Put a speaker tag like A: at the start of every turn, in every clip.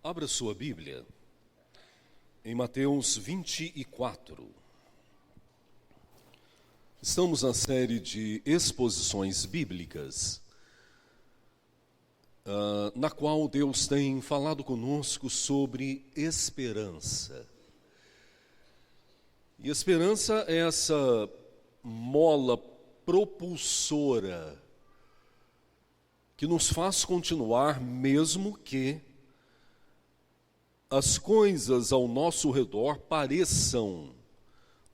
A: Abra sua Bíblia em Mateus 24. Estamos na série de exposições bíblicas, na qual Deus tem falado conosco sobre esperança. E esperança é essa mola propulsora que nos faz continuar mesmo que as coisas ao nosso redor pareçam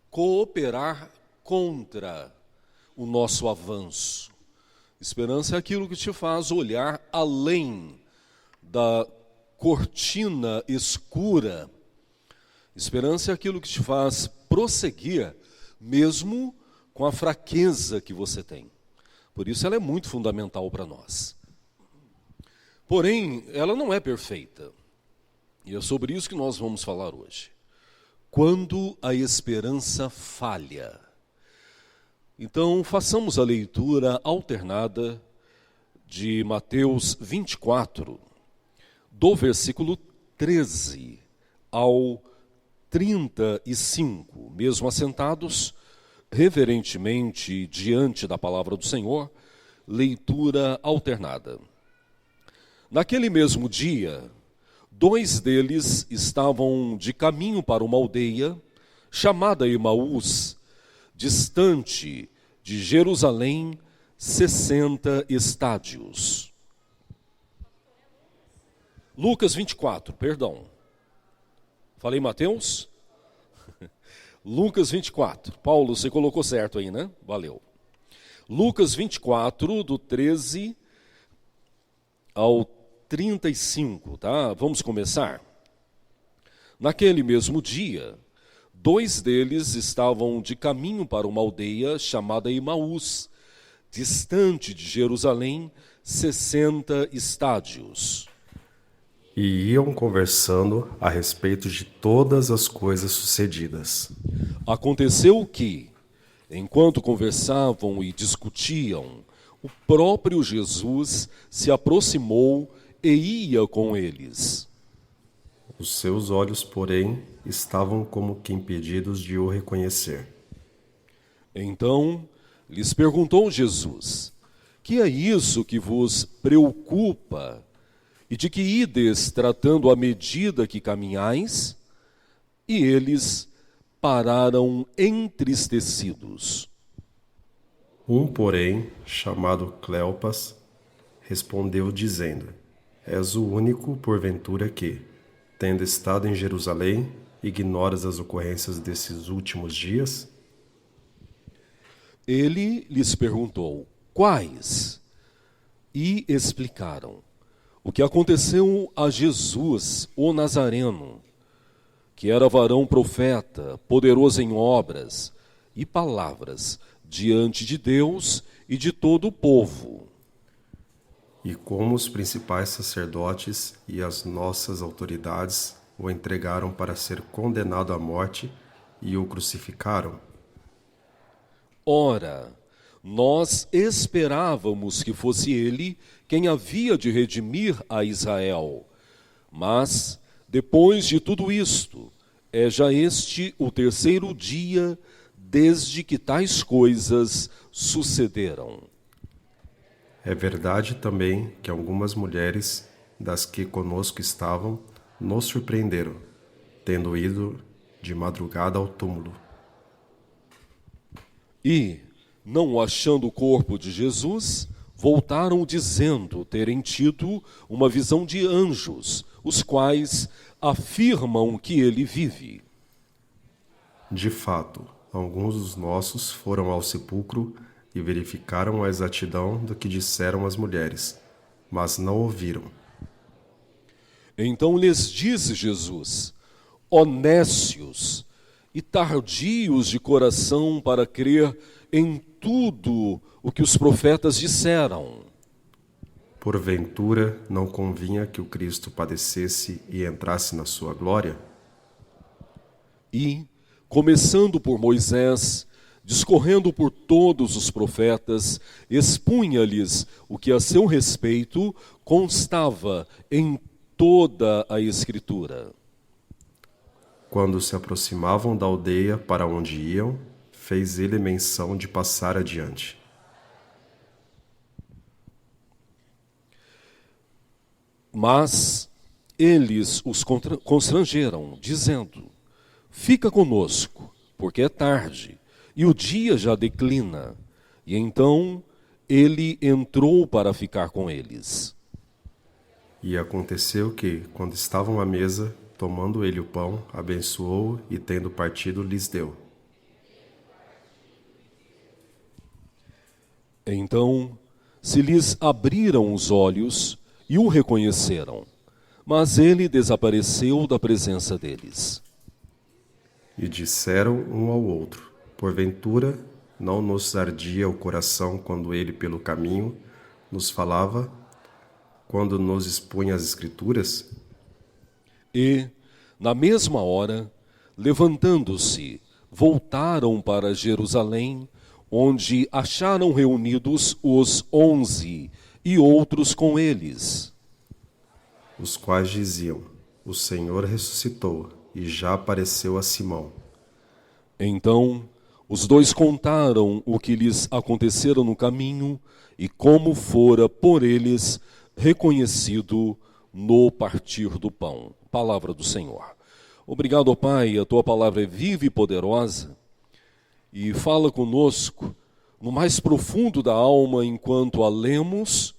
A: cooperar contra o nosso avanço. Esperança é aquilo que te faz olhar além da cortina escura. Esperança é aquilo que te faz prosseguir, mesmo com a fraqueza que você tem. Por isso ela é muito fundamental para nós. Porém, ela não é perfeita. E é sobre isso que nós vamos falar hoje. Quando a esperança falha. Então, façamos a leitura alternada de Mateus 24, do versículo 13 ao 35. Mesmo assentados, reverentemente diante da palavra do Senhor, leitura alternada. Naquele mesmo dia, 2 deles estavam de caminho para uma aldeia chamada Emaús, distante de Jerusalém 60 estádios. Lucas 24, perdão. Falei Mateus? Lucas 24. Paulo, você colocou certo aí, né? Valeu. Lucas 24, do 13 ao 35, tá? Vamos começar. Naquele mesmo dia, 2 deles estavam de caminho para uma aldeia chamada Emaús, distante de Jerusalém, 60 estádios.
B: E iam conversando a respeito de todas as coisas sucedidas.
A: Aconteceu que, enquanto conversavam e discutiam, o próprio Jesus se aproximou e ia com eles.
B: Os seus olhos, porém, estavam como que impedidos de o reconhecer.
A: Então lhes perguntou Jesus: que é isso que vos preocupa? E de que ides tratando à medida que caminhais? E eles pararam entristecidos.
B: Um, porém, chamado Cleopas, respondeu dizendo: És o único, porventura, que, tendo estado em Jerusalém, ignoras as ocorrências desses últimos dias?
A: Ele lhes perguntou: quais? E explicaram o que aconteceu a Jesus, o Nazareno, que era varão profeta, poderoso em obras e palavras, diante de Deus e de todo o povo.
B: E como os principais sacerdotes e as nossas autoridades o entregaram para ser condenado à morte e o crucificaram?
A: Ora, nós esperávamos que fosse ele quem havia de redimir a Israel. Mas, depois de tudo isto, é já este o 3º dia desde que tais coisas sucederam.
B: É verdade também que algumas mulheres das que conosco estavam nos surpreenderam, tendo ido de madrugada ao túmulo.
A: E, não achando o corpo de Jesus, voltaram dizendo terem tido uma visão de anjos, os quais afirmam que ele vive.
B: De fato, alguns dos nossos foram ao sepulcro e verificaram a exatidão do que disseram as mulheres, mas não ouviram.
A: Então lhes disse Jesus: ó nécios e tardios de coração para crer em tudo o que os profetas disseram.
B: Porventura, não convinha que o Cristo padecesse e entrasse na sua glória?
A: E, começando por Moisés, discorrendo por todos os profetas, expunha-lhes o que a seu respeito constava em toda a Escritura.
B: Quando se aproximavam da aldeia para onde iam, fez ele menção de passar adiante.
A: Mas eles os constrangeram, dizendo: fica conosco, porque é tarde, e o dia já declina. E então ele entrou para ficar com eles.
B: E aconteceu que, quando estavam à mesa, tomando ele o pão, abençoou e, tendo partido, lhes deu.
A: Então se lhes abriram os olhos e o reconheceram, mas ele desapareceu da presença deles.
B: E disseram um ao outro: porventura, não nos ardia o coração quando ele pelo caminho nos falava, quando nos expunha as Escrituras?
A: E, na mesma hora, levantando-se, voltaram para Jerusalém, onde acharam reunidos os 11 e outros com eles.
B: Os quais diziam: o Senhor ressuscitou e já apareceu a Simão.
A: Então os dois contaram o que lhes acontecera no caminho e como fora por eles reconhecido no partir do pão. Palavra do Senhor. Obrigado, ó Pai, a Tua palavra é viva e poderosa e fala conosco no mais profundo da alma enquanto a lemos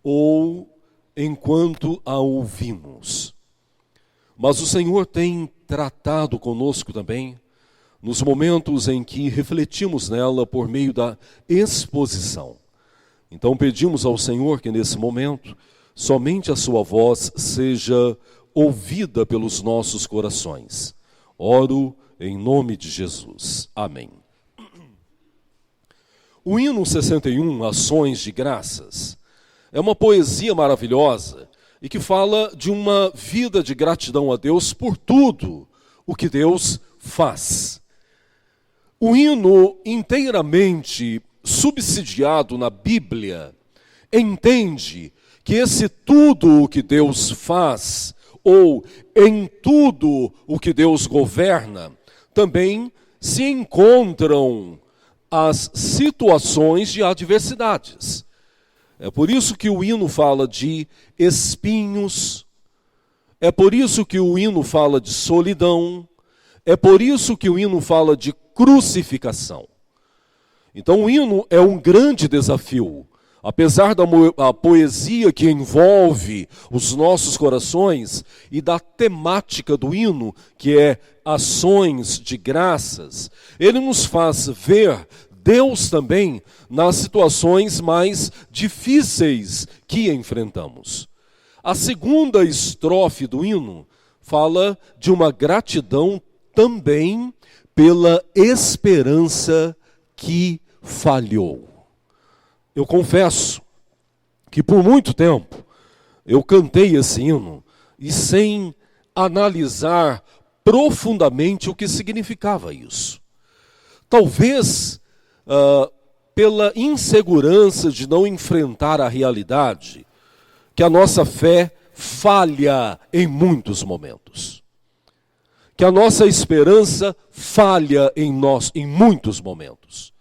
A: ou enquanto a ouvimos. Mas o Senhor tem tratado conosco também nos momentos em que refletimos nela por meio da exposição. Então pedimos ao Senhor que nesse momento somente a sua voz seja ouvida pelos nossos corações. Oro em nome de Jesus. Amém. O hino 61, Ações de Graças, é uma poesia maravilhosa e que fala de uma vida de gratidão a Deus por tudo o que Deus faz. O hino inteiramente subsidiado na Bíblia entende que esse tudo o que Deus faz, ou em tudo o que Deus governa, também se encontram as situações de adversidades. É por isso que o hino fala de espinhos, é por isso que o hino fala de solidão, é por isso que o hino fala de crucificação. Então o hino é um grande desafio. Apesar da poesia que envolve os nossos corações e da temática do hino, que é ações de graças, ele nos faz ver Deus também nas situações mais difíceis que enfrentamos. A segunda estrofe do hino fala de uma gratidão também pela esperança que falhou. Eu confesso que por muito tempo eu cantei esse hino e sem analisar profundamente o que significava isso. Talvez pela insegurança de não enfrentar a realidade, que a nossa fé falha em muitos momentos. Que a nossa esperança falha em muitos momentos.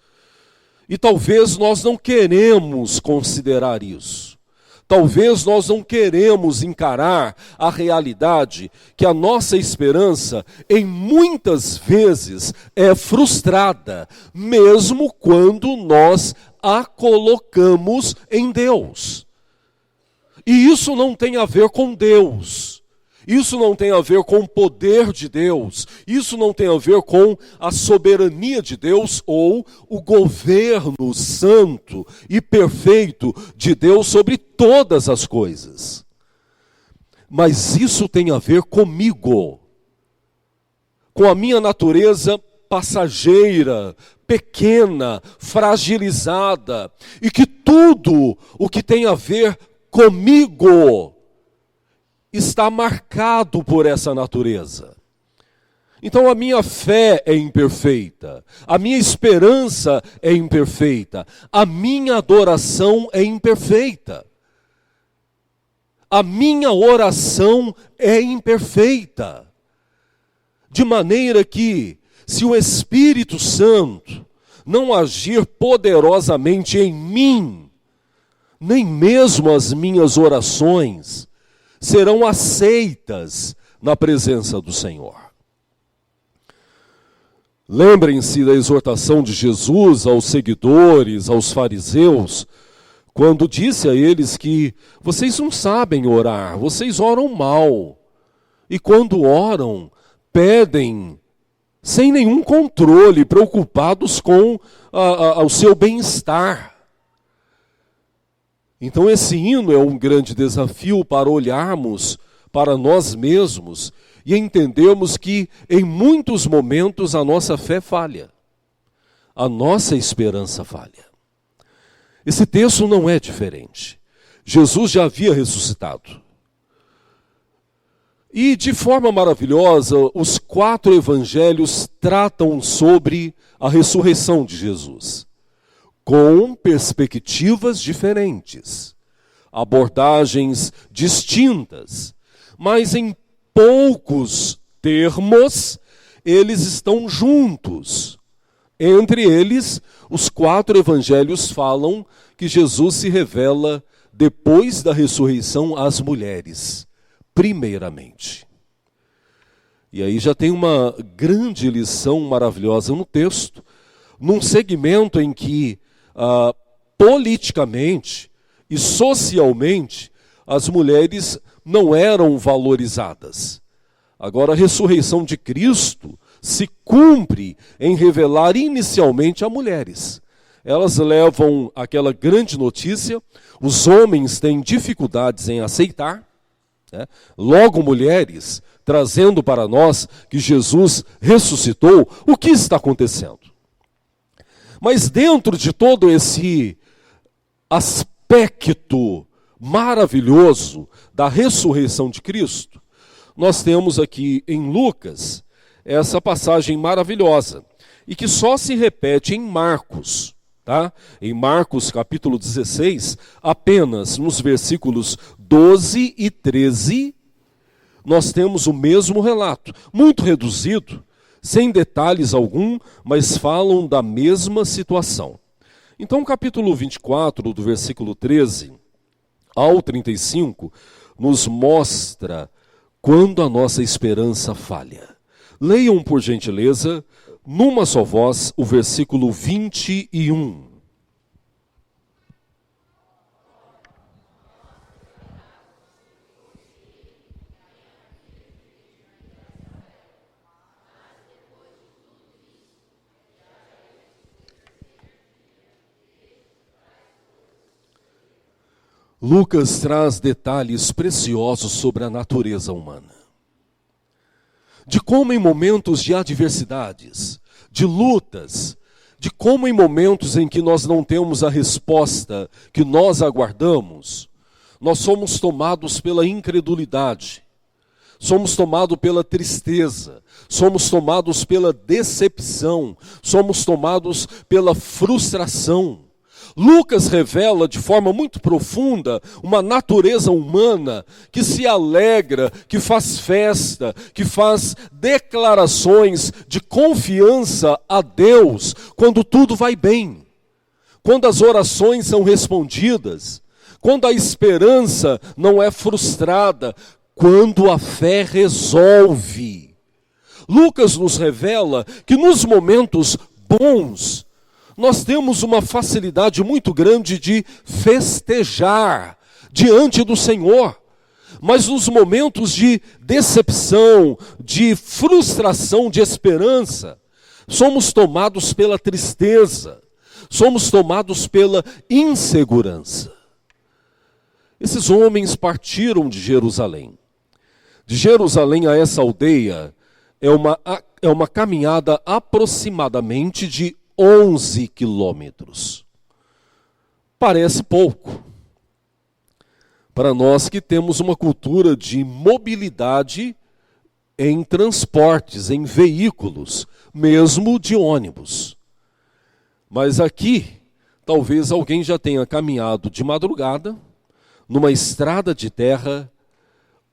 A: E talvez nós não queremos considerar isso. Talvez nós não queremos encarar a realidade que a nossa esperança, em muitas vezes, é frustrada, mesmo quando nós a colocamos em Deus. E isso não tem a ver com Deus. Isso não tem a ver com o poder de Deus, isso não tem a ver com a soberania de Deus ou o governo santo e perfeito de Deus sobre todas as coisas. Mas isso tem a ver comigo, com a minha natureza passageira, pequena, fragilizada, e que tudo o que tem a ver comigo está marcado por essa natureza. Então a minha fé é imperfeita, a minha esperança é imperfeita, a minha adoração é imperfeita. a minha oração é imperfeita. De maneira que, se o Espírito Santo não agir poderosamente em mim, nem mesmo as minhas orações serão aceitas na presença do Senhor. Lembrem-se da exortação de Jesus aos seguidores, aos fariseus, quando disse a eles que vocês não sabem orar, vocês oram mal. E quando oram, pedem sem nenhum controle, preocupados com o seu bem-estar. Então esse hino é um grande desafio para olharmos para nós mesmos e entendermos que em muitos momentos a nossa fé falha, a nossa esperança falha. Esse texto não é diferente. Jesus já havia ressuscitado. E de forma maravilhosa, os 4 evangelhos tratam sobre a ressurreição de Jesus, com perspectivas diferentes, abordagens distintas, mas em poucos termos eles estão juntos. Entre eles, os 4 evangelhos falam que Jesus se revela depois da ressurreição às mulheres, primeiramente. E aí já tem uma grande lição maravilhosa no texto, num segmento em que politicamente e socialmente as mulheres não eram valorizadas. Agora a ressurreição de Cristo se cumpre em revelar inicialmente a mulheres. Elas levam aquela grande notícia, os homens têm dificuldades em aceitar, né? Logo mulheres, trazendo para nós que Jesus ressuscitou, o que está acontecendo? Mas dentro de todo esse aspecto maravilhoso da ressurreição de Cristo, nós temos aqui em Lucas essa passagem maravilhosa, e que só se repete em Marcos, tá? Em Marcos capítulo 16, apenas nos versículos 12 e 13, nós temos o mesmo relato, muito reduzido, sem detalhes algum, mas falam da mesma situação. Então, o capítulo 24, do versículo 13 ao 35, nos mostra quando a nossa esperança falha. Leiam, por gentileza, numa só voz, o versículo 21. Lucas traz detalhes preciosos sobre a natureza humana. De como em momentos de adversidades, de lutas, de como em momentos em que nós não temos a resposta que nós aguardamos, nós somos tomados pela incredulidade, somos tomados pela tristeza, somos tomados pela decepção, somos tomados pela frustração. Lucas revela de forma muito profunda uma natureza humana que se alegra, que faz festa, que faz declarações de confiança a Deus quando tudo vai bem, quando as orações são respondidas, quando a esperança não é frustrada, quando a fé resolve. Lucas nos revela que nos momentos bons, nós temos uma facilidade muito grande de festejar diante do Senhor. Mas nos momentos de decepção, de frustração, de esperança, somos tomados pela tristeza, somos tomados pela insegurança. Esses homens partiram de Jerusalém. De Jerusalém a essa aldeia é uma caminhada aproximadamente de 11 quilômetros. Parece pouco. Para nós que temos uma cultura de mobilidade em transportes, em veículos, mesmo de ônibus. Mas aqui, talvez alguém já tenha caminhado de madrugada, numa estrada de terra,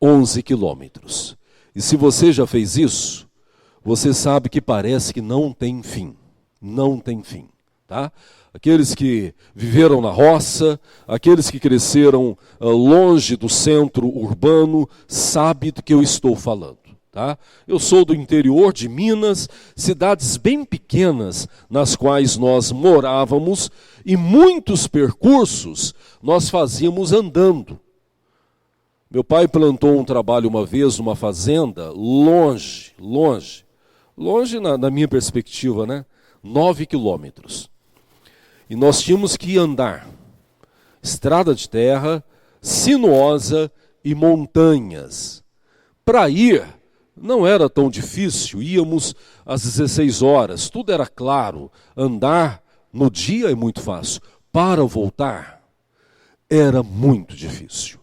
A: 11 quilômetros. E se você já fez isso, você sabe que parece que não tem fim. Não tem fim, tá? Aqueles que viveram na roça, aqueles que cresceram longe do centro urbano, sabem do que eu estou falando. Tá? Eu sou do interior de Minas, cidades bem pequenas nas quais nós morávamos, e muitos percursos nós fazíamos andando. Meu pai plantou um trabalho uma vez numa fazenda, longe na minha perspectiva, né? 9 quilômetros. E nós tínhamos que andar. Estrada de terra, sinuosa e montanhas. Para ir, não era tão difícil, íamos às 16 horas, tudo era claro. Andar no dia é muito fácil. Para voltar, era muito difícil.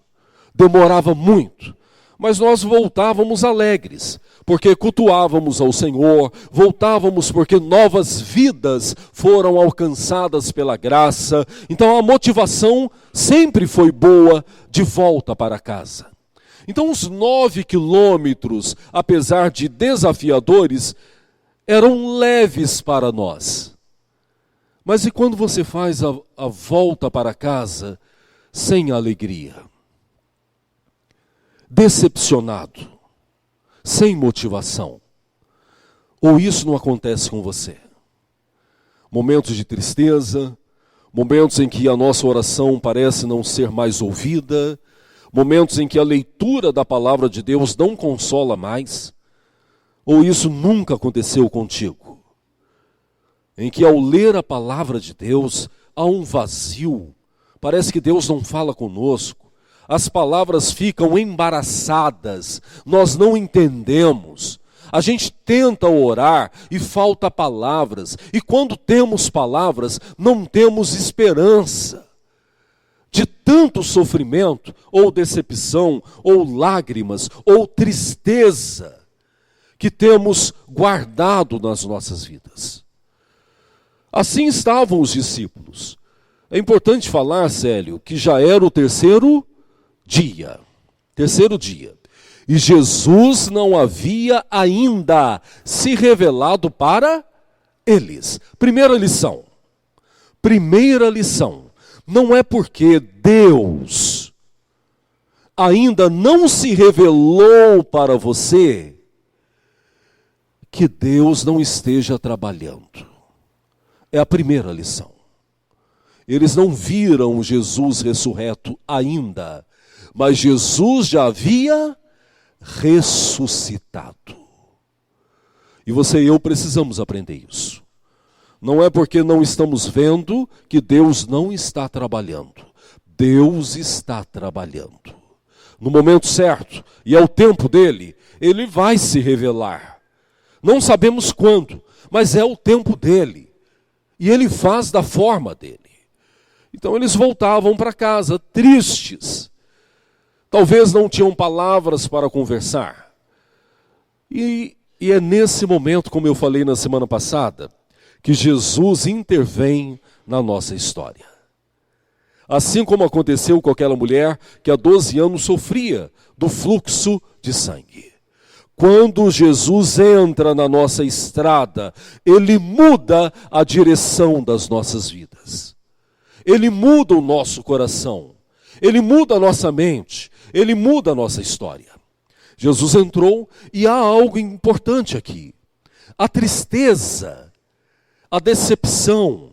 A: Demorava muito, mas nós voltávamos alegres, porque cultuávamos ao Senhor, voltávamos porque novas vidas foram alcançadas pela graça. Então a motivação sempre foi boa de volta para casa. Então os 9 quilômetros, apesar de desafiadores, eram leves para nós. Mas e quando você faz a volta para casa sem alegria? Decepcionado, sem motivação? Ou isso não acontece com você? Momentos de tristeza, momentos em que a nossa oração parece não ser mais ouvida, momentos em que a leitura da palavra de Deus não consola mais? Ou isso nunca aconteceu contigo? Em que ao ler a palavra de Deus há um vazio, parece que Deus não fala conosco, as palavras ficam embaraçadas, nós não entendemos. A gente tenta orar e falta palavras, e quando temos palavras, não temos esperança. De tanto sofrimento, ou decepção, ou lágrimas, ou tristeza, que temos guardado nas nossas vidas. Assim estavam os discípulos. É importante falar, Célio, que já era o terceiro dia. E Jesus não havia ainda se revelado para eles. Primeira lição. Não é porque Deus ainda não se revelou para você que Deus não esteja trabalhando. É a primeira lição. Eles não viram Jesus ressurreto ainda, mas Jesus já havia ressuscitado. E você e eu precisamos aprender isso. Não é porque não estamos vendo que Deus não está trabalhando. Deus está trabalhando. No momento certo, e é o tempo dele, ele vai se revelar. Não sabemos quando, mas é o tempo dele. E ele faz da forma dele. Então eles voltavam para casa tristes. Talvez não tinham palavras para conversar. E é nesse momento, como eu falei na semana passada, que Jesus intervém na nossa história. Assim como aconteceu com aquela mulher que há 12 anos sofria do fluxo de sangue. Quando Jesus entra na nossa estrada, ele muda a direção das nossas vidas. Ele muda o nosso coração. Ele muda a nossa mente. Ele muda a nossa história. Jesus entrou e há algo importante aqui. A tristeza, a decepção,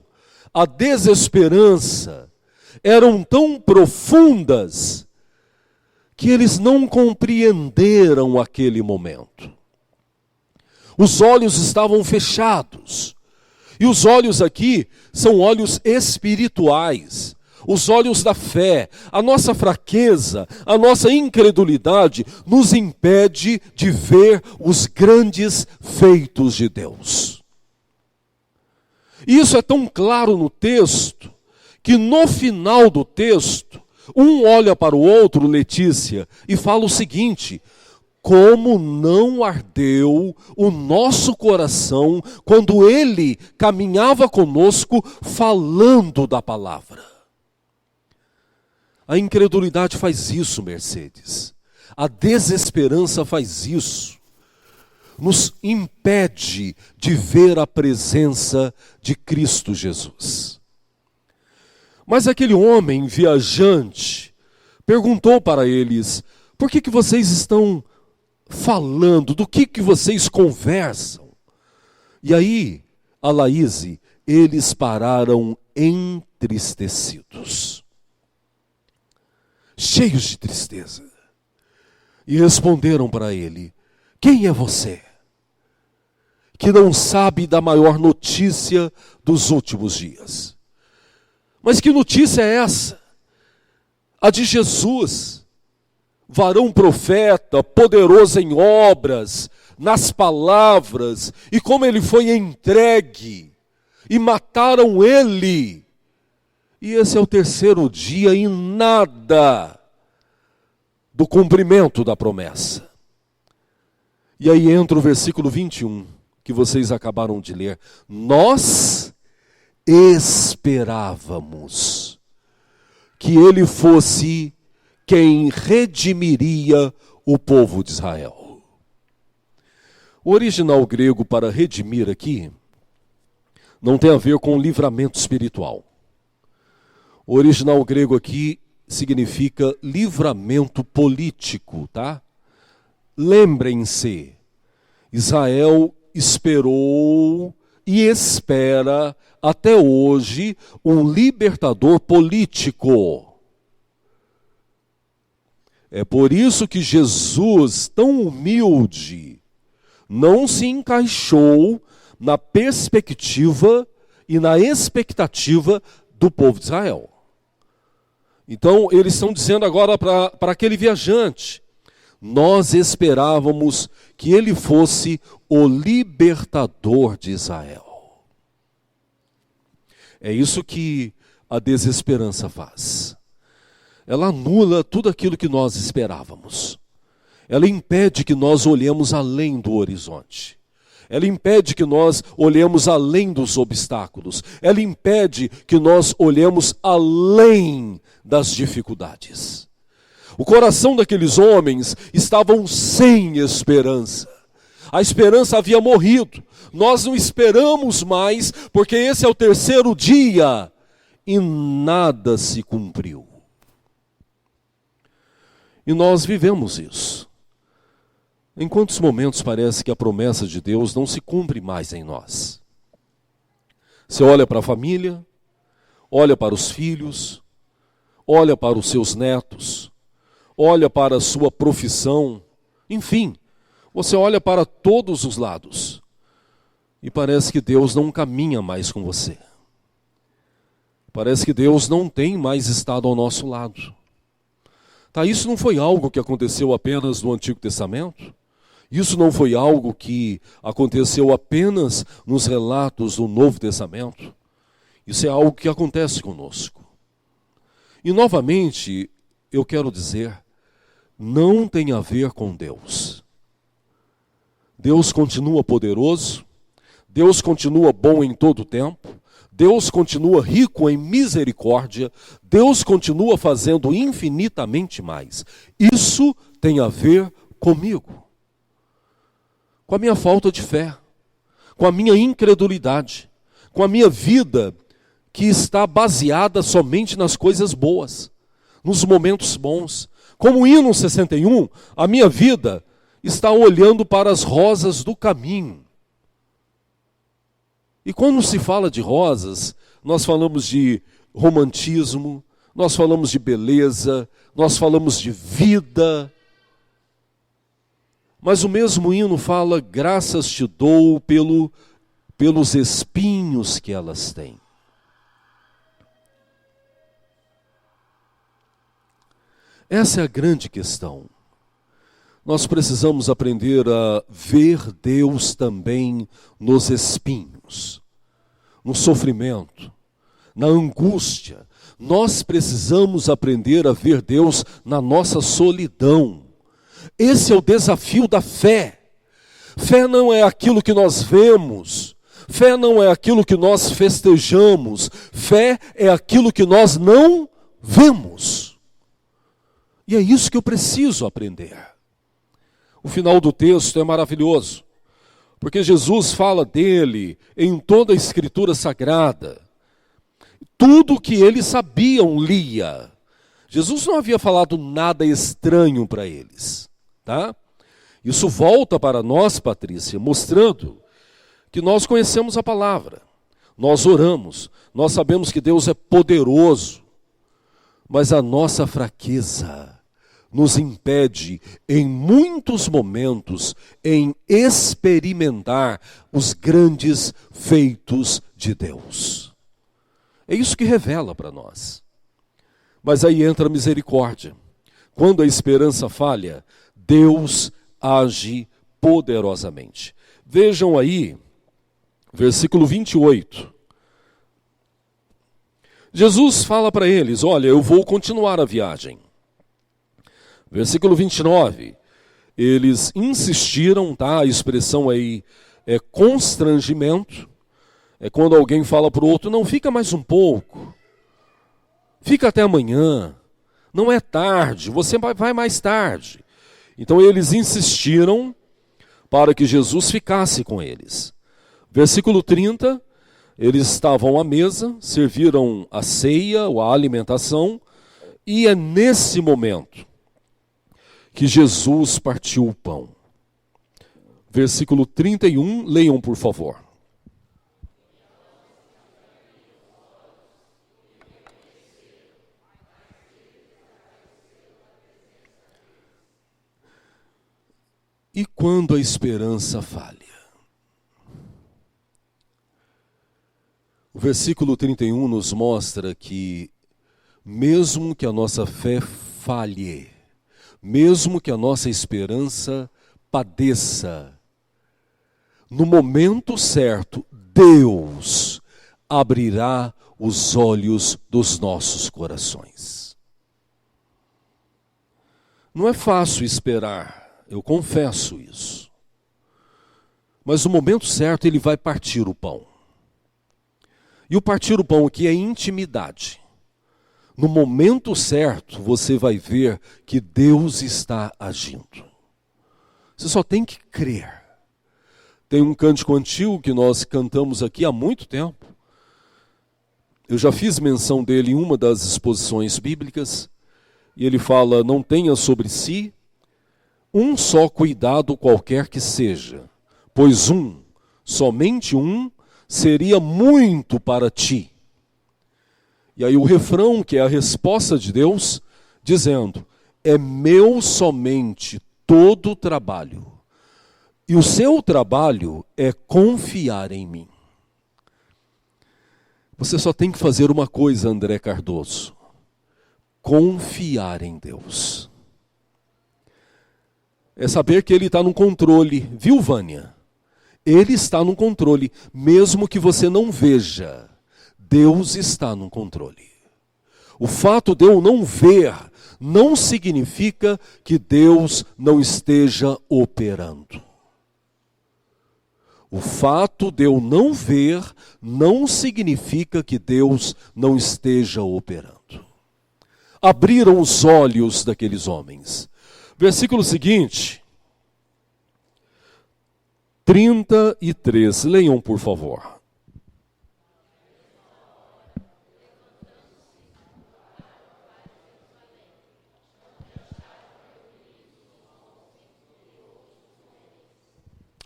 A: a desesperança eram tão profundas que eles não compreenderam aquele momento. Os olhos estavam fechados. E os olhos aqui são olhos espirituais. Os olhos da fé. A nossa fraqueza, a nossa incredulidade nos impede de ver os grandes feitos de Deus. E isso é tão claro no texto, que no final do texto, um olha para o outro, Letícia, e fala o seguinte: como não ardeu o nosso coração quando ele caminhava conosco falando da palavra. A incredulidade faz isso, Mercedes. A desesperança faz isso. Nos impede de ver a presença de Cristo Jesus. Mas aquele homem viajante perguntou para eles: por que vocês estão falando? Do que vocês conversam? E aí, a Laíse, eles pararam entristecidos, cheios de tristeza. E responderam para ele: quem é você, que não sabe da maior notícia dos últimos dias? Mas que notícia é essa? A de Jesus, varão profeta, poderoso em obras, nas palavras, e como ele foi entregue, e mataram ele. E esse é o terceiro dia e nada do cumprimento da promessa. E aí entra o versículo 21, que vocês acabaram de ler. Nós esperávamos que ele fosse quem redimiria o povo de Israel. O original grego para redimir aqui não tem a ver com livramento espiritual. O original grego aqui significa livramento político, tá? Lembrem-se, Israel esperou e espera até hoje um libertador político. É por isso que Jesus, tão humilde, não se encaixou na perspectiva e na expectativa do povo de Israel. Então, eles estão dizendo agora para aquele viajante: nós esperávamos que ele fosse o libertador de Israel. É isso que a desesperança faz. Ela anula tudo aquilo que nós esperávamos. Ela impede que nós olhemos além do horizonte. Ela impede que nós olhemos além dos obstáculos. Ela impede que nós olhemos além das dificuldades. O coração daqueles homens estavam sem esperança. A esperança havia morrido. Nós não esperamos mais, porque esse é o terceiro dia e nada se cumpriu. E nós vivemos isso. Em quantos momentos parece que a promessa de Deus não se cumpre mais em nós? Você olha para a família, olha para os filhos, olha para os seus netos, olha para a sua profissão, enfim, você olha para todos os lados e parece que Deus não caminha mais com você. Parece que Deus não tem mais estado ao nosso lado. Tá, isso não foi algo que aconteceu apenas no Antigo Testamento? Isso não foi algo que aconteceu apenas nos relatos do Novo Testamento? Isso é algo que acontece conosco. E novamente, eu quero dizer, não tem a ver com Deus. Deus continua poderoso, Deus continua bom em todo o tempo, Deus continua rico em misericórdia, Deus continua fazendo infinitamente mais. Isso tem a ver comigo, com a minha falta de fé, com a minha incredulidade, com a minha vida que está baseada somente nas coisas boas, nos momentos bons. Como o hino 61, a minha vida está olhando para as rosas do caminho. E quando se fala de rosas, nós falamos de romantismo, nós falamos de beleza, nós falamos de vida. Mas o mesmo hino fala: graças te dou pelos espinhos que elas têm. Essa é a grande questão. Nós precisamos aprender a ver Deus também nos espinhos, no sofrimento, na angústia. Nós precisamos aprender a ver Deus na nossa solidão. Esse é o desafio da fé. Fé não é aquilo que nós vemos. Fé não é aquilo que nós festejamos. Fé é aquilo que nós não vemos. E é isso que eu preciso aprender. O final do texto é maravilhoso, porque Jesus fala dele em toda a Escritura Sagrada. Tudo que eles sabiam, lia. Jesus não havia falado nada estranho para eles, tá? Isso volta para nós, Patrícia, mostrando que nós conhecemos a palavra, nós oramos, nós sabemos que Deus é poderoso, mas a nossa fraqueza nos impede, em muitos momentos, em experimentar os grandes feitos de Deus. É isso que revela para nós. Mas aí entra a misericórdia. Quando a esperança falha, Deus age poderosamente. Vejam aí, versículo 28. Jesus fala para eles, olha, eu vou continuar a viagem. Versículo 29. Eles insistiram, tá? A expressão aí é constrangimento. É quando alguém fala para o outro, não, fica mais um pouco. Fica até amanhã. Não é tarde, você vai mais tarde. Então eles insistiram para que Jesus ficasse com eles. Versículo 30, eles estavam à mesa, serviram a ceia, ou a alimentação, e é nesse momento que Jesus partiu o pão. Versículo 31, leiam por favor. E quando a esperança falha? O versículo 31 nos mostra que, mesmo que a nossa fé falhe, mesmo que a nossa esperança padeça, no momento certo, Deus abrirá os olhos dos nossos corações. Não é fácil esperar, eu confesso isso. Mas no momento certo ele vai partir o pão. E o partir o pão aqui é intimidade. No momento certo, você vai ver que Deus está agindo. Você só tem que crer. Tem um cântico antigo que nós cantamos aqui há muito tempo. Eu já fiz menção dele em uma das exposições bíblicas. E ele fala, não tenha sobre si um só cuidado qualquer que seja, pois somente um, seria muito para ti. E aí o refrão, que é a resposta de Deus, dizendo, é meu somente todo o trabalho, e o seu trabalho é confiar em mim. Você só tem que fazer uma coisa, André Cardoso, confiar em Deus. É saber que Ele está no controle, viu, Vânia? Ele está no controle, mesmo que você não veja. Deus está no controle. O fato de eu não ver não significa que Deus não esteja operando. O fato de eu não ver não significa que Deus não esteja operando. Abriram os olhos daqueles homens. Versículo seguinte, 33, leiam por favor.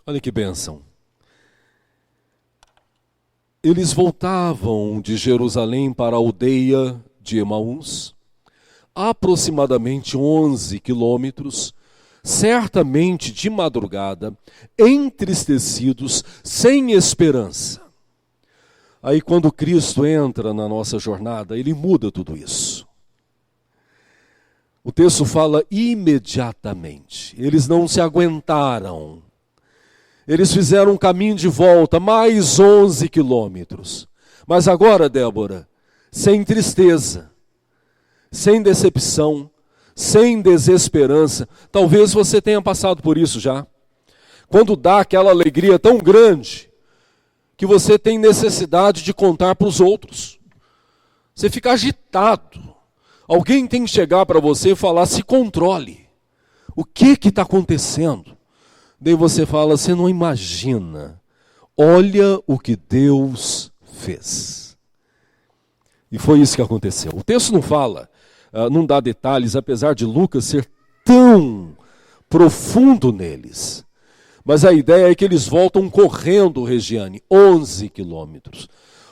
A: Olha que bênção. Eles voltavam de Jerusalém para a aldeia de Emaús, aproximadamente 11 quilômetros, certamente de madrugada, entristecidos, sem esperança. Aí quando Cristo entra na nossa jornada, Ele muda tudo isso. O texto fala imediatamente. Eles não se aguentaram. Eles fizeram um caminho de volta, mais 11 quilômetros. Mas agora, Débora, sem tristeza, sem decepção, sem desesperança. Talvez você tenha passado por isso já. Quando dá aquela alegria tão grande, que você tem necessidade de contar para os outros. Você fica agitado. Alguém tem que chegar para você e falar: se controle. O que está acontecendo? Daí você fala: você não imagina. Olha o que Deus fez. E foi isso que aconteceu. O texto não fala, não dá detalhes, apesar de Lucas ser tão profundo neles. Mas a ideia é que eles voltam correndo, Regiane, 11 quilômetros.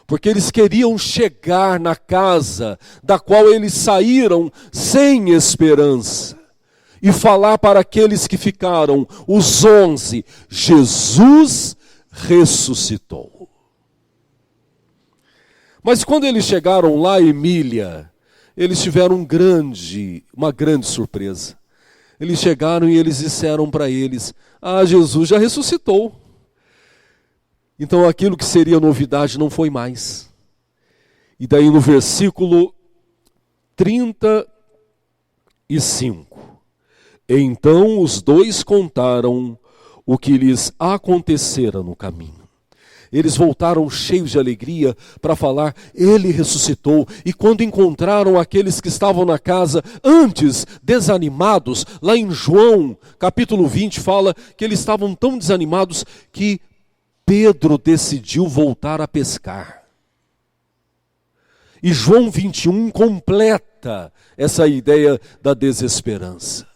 A: Porque eles queriam chegar na casa da qual eles saíram sem esperança. E falar para aqueles que ficaram, os 11, Jesus ressuscitou. Mas quando eles chegaram lá, Emília, eles tiveram uma grande surpresa. Eles chegaram e eles disseram para eles: Jesus já ressuscitou. Então aquilo que seria novidade não foi mais. E daí no versículo 35, então os dois contaram o que lhes acontecera no caminho. Eles voltaram cheios de alegria para falar: ele ressuscitou. E quando encontraram aqueles que estavam na casa antes desanimados, lá em João capítulo 20 fala que eles estavam tão desanimados que Pedro decidiu voltar a pescar. E João 21 completa essa ideia da desesperança.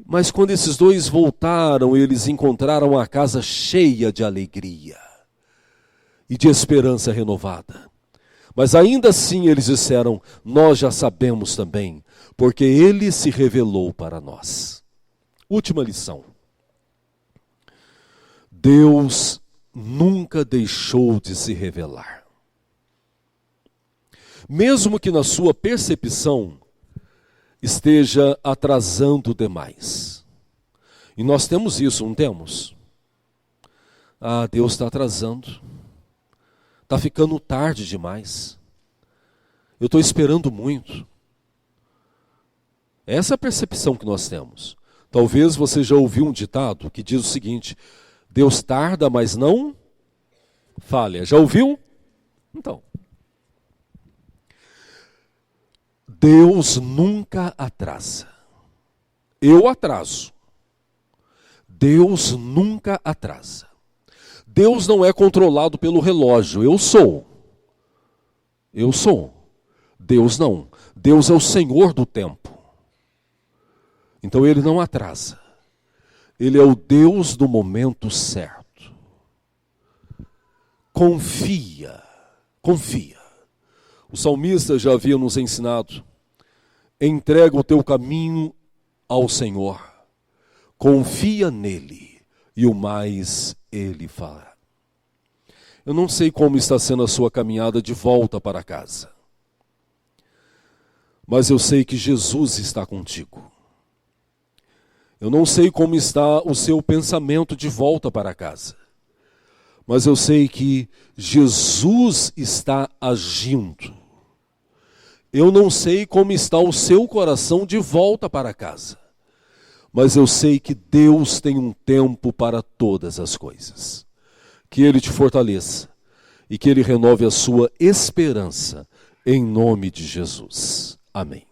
A: Mas quando esses dois voltaram, eles encontraram a casa cheia de alegria e de esperança renovada. Mas ainda assim eles disseram: nós já sabemos também, porque ele se revelou para nós. Última lição. Deus nunca deixou de se revelar. Mesmo que na sua percepção esteja atrasando demais. E nós temos isso, não temos? Deus está atrasando. Está ficando tarde demais. Eu estou esperando muito. Essa é a percepção que nós temos. Talvez você já ouviu um ditado que diz o seguinte: Deus tarda, mas não falha. Já ouviu? Então. Deus nunca atrasa. Eu atraso. Deus nunca atrasa. Deus não é controlado pelo relógio. Eu sou. Deus não. Deus é o Senhor do tempo. Então ele não atrasa. Ele é o Deus do momento certo. Confia. O salmista já havia nos ensinado: entrega o teu caminho ao Senhor, confia nele e o mais ele fará. Eu não sei como está sendo a sua caminhada de volta para casa, mas eu sei que Jesus está contigo. Eu não sei como está o seu pensamento de volta para casa, mas eu sei que Jesus está agindo. Eu não sei como está o seu coração de volta para casa, mas eu sei que Deus tem um tempo para todas as coisas. Que Ele te fortaleça e que Ele renove a sua esperança, em nome de Jesus. Amém.